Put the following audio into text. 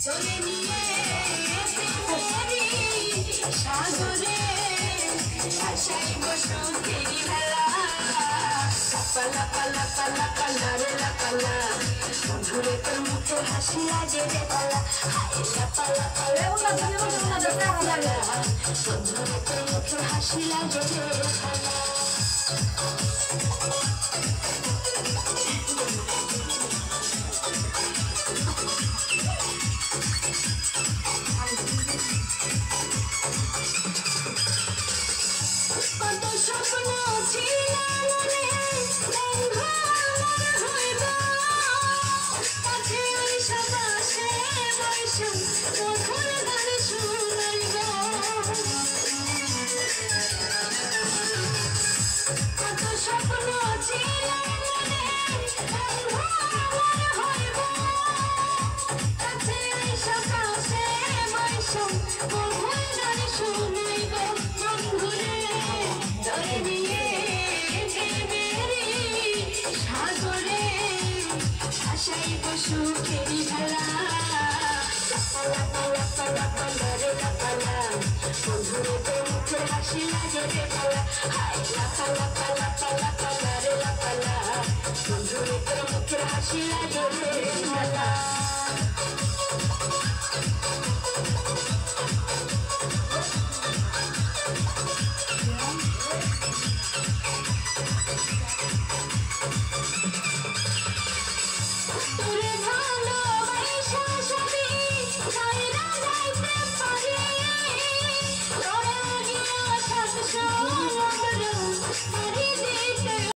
চলে নিয়ে সাগরে আশাই বসুকেরি ভেলা লাপালা পালা পালা পালা রে লাপালা বন্ধুরে তোর মুখে হাসি লাগে রে পালা লাপালা পালা বন্ধুরে তোর মুখে হাসি লাগে রে পালা কত স্বপ্ন ছিল মনে বন্ধু আমার হইব কাছে আইসা পাশে বৈশা মধুর গান শুনাইব কত স্বপ্ন ছিল মনে বন্ধু আমার হইব কাছে আইসা পাশে বৈশা মধুর গান শুনাইব বন্ধুরে চলে নিয়ে সাগরে আশাই বসুকেরি ভেলা লাপালা পালা পালা রে লাপালা বন্ধুরে তোর মুখে হাসি লাগে রে পালা লাপালা পালা পালা পালা রে লাপালা বন্ধুরে তোর মুখে হাসি লাগে রে পালা।